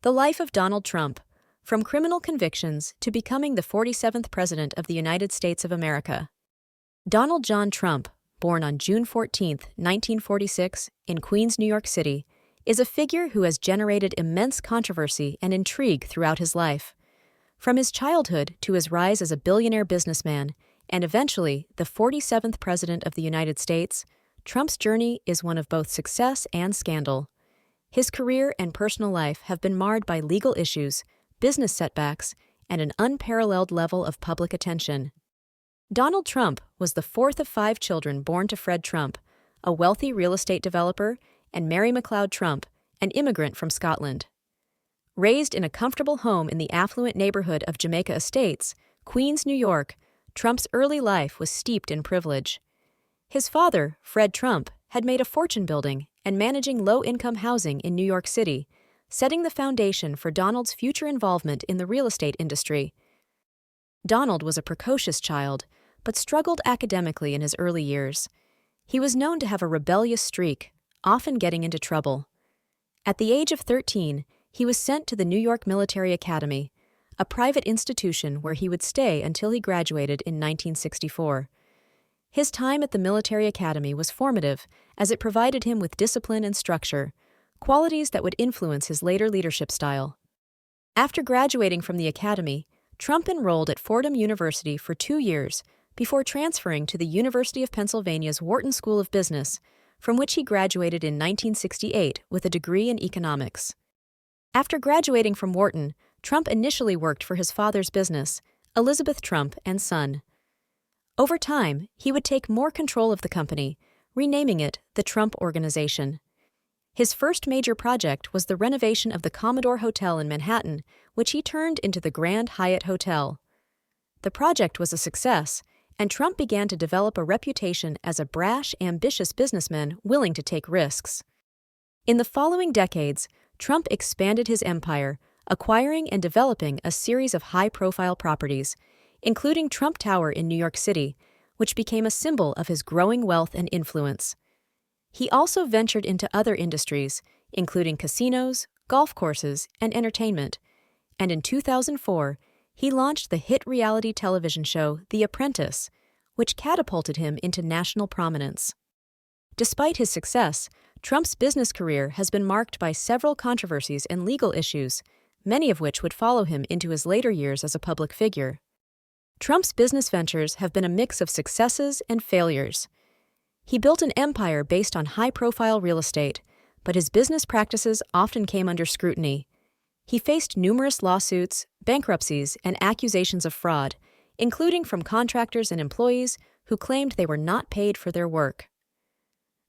The life of Donald Trump, from criminal convictions to becoming the 47th President of the United States of America. Donald John Trump, born on June 14, 1946, in Queens, New York City, is a figure who has generated immense controversy and intrigue throughout his life. From his childhood to his rise as a billionaire businessman, and eventually the 47th President of the United States, Trump's journey is one of both success and scandal. His career and personal life have been marred by legal issues, business setbacks, and an unparalleled level of public attention. Donald Trump was the fourth of 5 children born to Fred Trump, a wealthy real estate developer, and Mary MacLeod Trump, an immigrant from Scotland. Raised in a comfortable home in the affluent neighborhood of Jamaica Estates, Queens, New York, Trump's early life was steeped in privilege. His father, Fred Trump, had made a fortune building and managing low-income housing in New York City, setting the foundation for Donald's future involvement in the real estate industry. Donald was a precocious child, but struggled academically in his early years. He was known to have a rebellious streak, often getting into trouble. At the age of 13, he was sent to the New York Military Academy, a private institution where he would stay until he graduated in 1964. His time at the military academy was formative, as it provided him with discipline and structure, qualities that would influence his later leadership style. After graduating from the academy, Trump enrolled at Fordham University for 2 years before transferring to the University of Pennsylvania's Wharton School of Business, from which he graduated in 1968 with a degree in economics. After graduating from Wharton, Trump initially worked for his father's business, Elizabeth Trump and Son. Over time, he would take more control of the company, renaming it the Trump Organization. His first major project was the renovation of the Commodore Hotel in Manhattan, which he turned into the Grand Hyatt Hotel. The project was a success, and Trump began to develop a reputation as a brash, ambitious businessman willing to take risks. In the following decades, Trump expanded his empire, acquiring and developing a series of high-profile properties, including Trump Tower in New York City, which became a symbol of his growing wealth and influence. He also ventured into other industries, including casinos, golf courses, and entertainment, and in 2004, he launched the hit reality television show The Apprentice, which catapulted him into national prominence. Despite his success, Trump's business career has been marked by several controversies and legal issues, many of which would follow him into his later years as a public figure. Trump's business ventures have been a mix of successes and failures. He built an empire based on high-profile real estate, but his business practices often came under scrutiny. He faced numerous lawsuits, bankruptcies, and accusations of fraud, including from contractors and employees who claimed they were not paid for their work.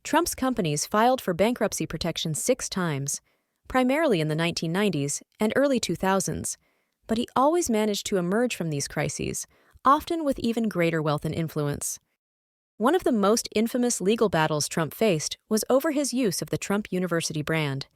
Trump's companies filed for bankruptcy protection 6 times, primarily in the 1990s and early 2000s, but he always managed to emerge from these crises, often with even greater wealth and influence. One of the most infamous legal battles Trump faced was over his use of the Trump University brand.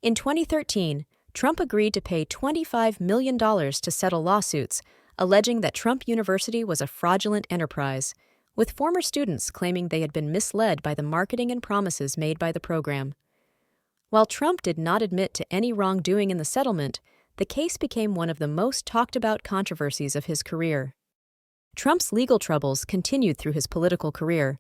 In 2013, Trump agreed to pay $25 million to settle lawsuits, alleging that Trump University was a fraudulent enterprise, with former students claiming they had been misled by the marketing and promises made by the program. While Trump did not admit to any wrongdoing in the settlement, the case became one of the most talked-about controversies of his career. Trump's legal troubles continued through his political career.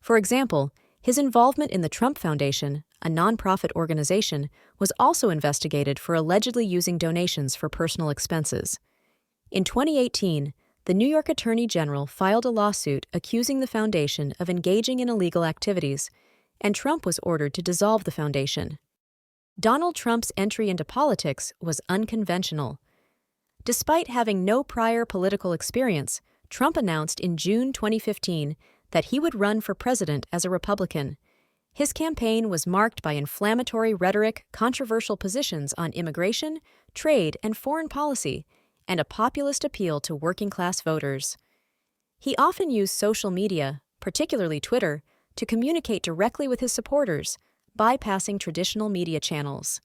For example, his involvement in the Trump Foundation, a nonprofit organization, was also investigated for allegedly using donations for personal expenses. In 2018, the New York Attorney General filed a lawsuit accusing the foundation of engaging in illegal activities, and Trump was ordered to dissolve the foundation. Donald Trump's entry into politics was unconventional. Despite having no prior political experience, Trump announced in June 2015 that he would run for president as a Republican. His campaign was marked by inflammatory rhetoric, controversial positions on immigration, trade, and foreign policy, and a populist appeal to working-class voters. He often used social media, particularly Twitter, to communicate directly with his supporters, bypassing traditional media channels.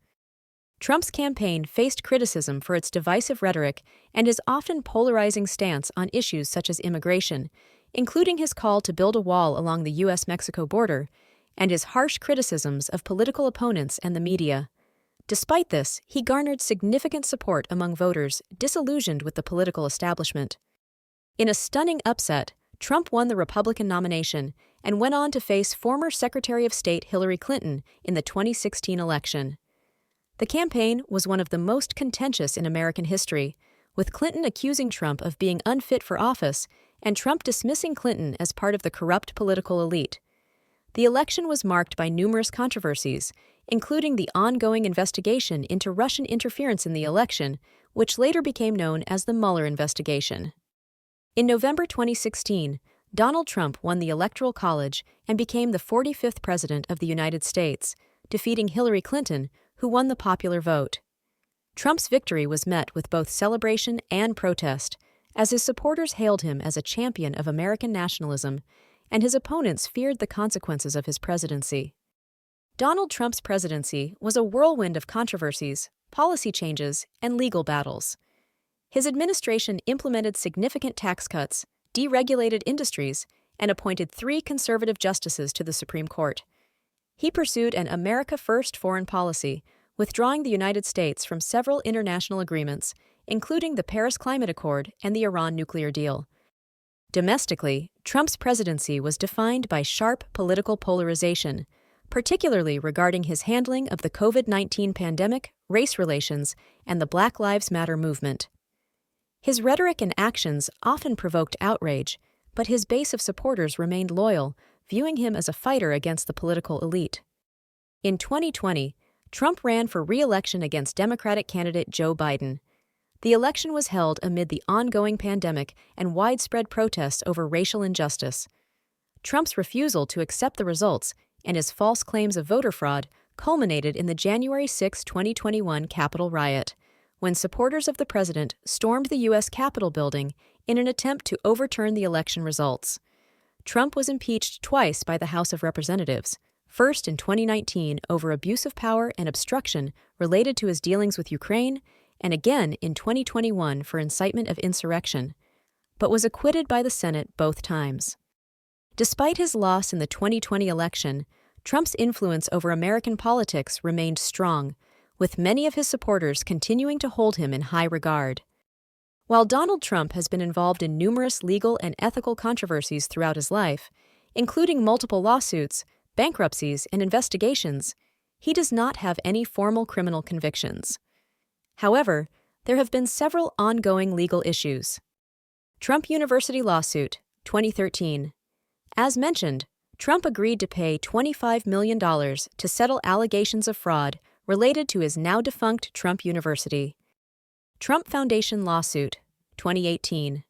Trump's campaign faced criticism for its divisive rhetoric and his often polarizing stance on issues such as immigration, including his call to build a wall along the U.S.-Mexico border, and his harsh criticisms of political opponents and the media. Despite this, he garnered significant support among voters disillusioned with the political establishment. In a stunning upset, Trump won the Republican nomination and went on to face former Secretary of State Hillary Clinton in the 2016 election. The campaign was one of the most contentious in American history, with Clinton accusing Trump of being unfit for office and Trump dismissing Clinton as part of the corrupt political elite. The election was marked by numerous controversies, including the ongoing investigation into Russian interference in the election, which later became known as the Mueller investigation. In November 2016, Donald Trump won the Electoral College and became the 45th President of the United States, defeating Hillary Clinton, who won the popular vote. Trump's victory was met with both celebration and protest, as his supporters hailed him as a champion of American nationalism, and his opponents feared the consequences of his presidency. Donald Trump's presidency was a whirlwind of controversies, policy changes, and legal battles. His administration implemented significant tax cuts, deregulated industries, and appointed 3 conservative justices to the Supreme Court. He pursued an America First foreign policy, withdrawing the United States from several international agreements, including the Paris Climate Accord and the Iran nuclear deal. Domestically, Trump's presidency was defined by sharp political polarization, particularly regarding his handling of the COVID-19 pandemic, race relations, and the Black Lives Matter movement. His rhetoric and actions often provoked outrage, but his base of supporters remained loyal, viewing him as a fighter against the political elite. In 2020, Trump ran for re-election against Democratic candidate Joe Biden. The election was held amid the ongoing pandemic and widespread protests over racial injustice. Trump's refusal to accept the results and his false claims of voter fraud culminated in the January 6, 2021 Capitol riot, when supporters of the president stormed the U.S. Capitol building in an attempt to overturn the election results. Trump was impeached twice by the House of Representatives, first in 2019 over abuse of power and obstruction related to his dealings with Ukraine, and again in 2021 for incitement of insurrection, but was acquitted by the Senate both times. Despite his loss in the 2020 election, Trump's influence over American politics remained strong, with many of his supporters continuing to hold him in high regard. While Donald Trump has been involved in numerous legal and ethical controversies throughout his life, including multiple lawsuits, bankruptcies, and investigations, he does not have any formal criminal convictions. However, there have been several ongoing legal issues. Trump University lawsuit, 2013. As mentioned, Trump agreed to pay $25 million to settle allegations of fraud related to his now-defunct Trump University. Trump Foundation lawsuit, 2018.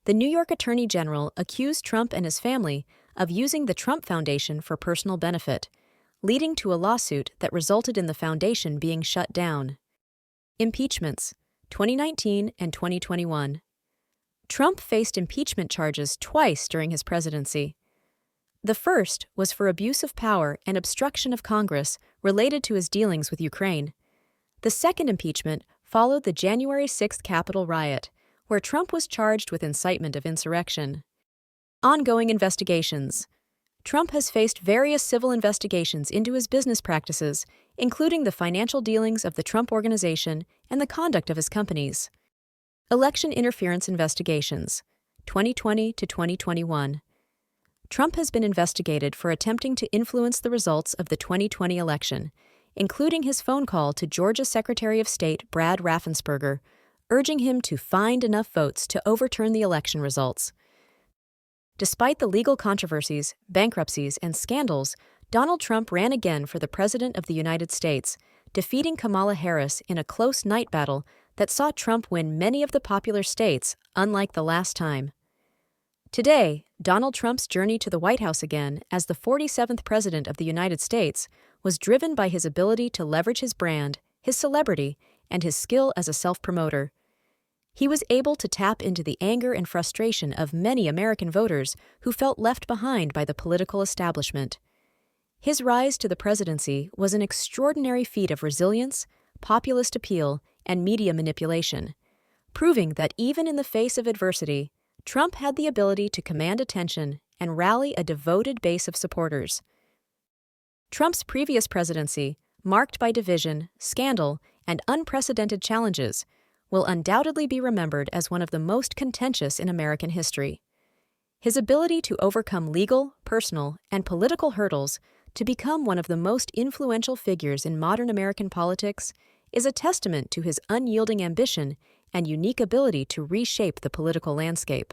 The New York Attorney General accused Trump and his family of using the Trump Foundation for personal benefit, leading to a lawsuit that resulted in the foundation being shut down. Impeachments, 2019 and 2021. Trump faced impeachment charges twice during his presidency. The first was for abuse of power and obstruction of Congress related to his dealings with Ukraine. The second impeachment followed the January 6th Capitol riot, where Trump was charged with incitement of insurrection. Ongoing investigations. Trump has faced various civil investigations into his business practices, including the financial dealings of the Trump Organization and the conduct of his companies. Election interference investigations, 2020 to 2021. Trump has been investigated for attempting to influence the results of the 2020 election, including his phone call to Georgia Secretary of State Brad Raffensperger, urging him to find enough votes to overturn the election results. Despite the legal controversies, bankruptcies, and scandals, Donald Trump ran again for the President of the United States, defeating Kamala Harris in a close night battle that saw Trump win many of the popular states, unlike the last time. Today, Donald Trump's journey to the White House again as the 47th President of the United States was driven by his ability to leverage his brand, his celebrity, and his skill as a self-promoter. He was able to tap into the anger and frustration of many American voters who felt left behind by the political establishment. His rise to the presidency was an extraordinary feat of resilience, populist appeal, and media manipulation, proving that even in the face of adversity, Trump had the ability to command attention and rally a devoted base of supporters. Trump's previous presidency, marked by division, scandal, and unprecedented challenges, will undoubtedly be remembered as one of the most contentious in American history. His ability to overcome legal, personal, and political hurdles to become one of the most influential figures in modern American politics is a testament to his unyielding ambition and unique ability to reshape the political landscape.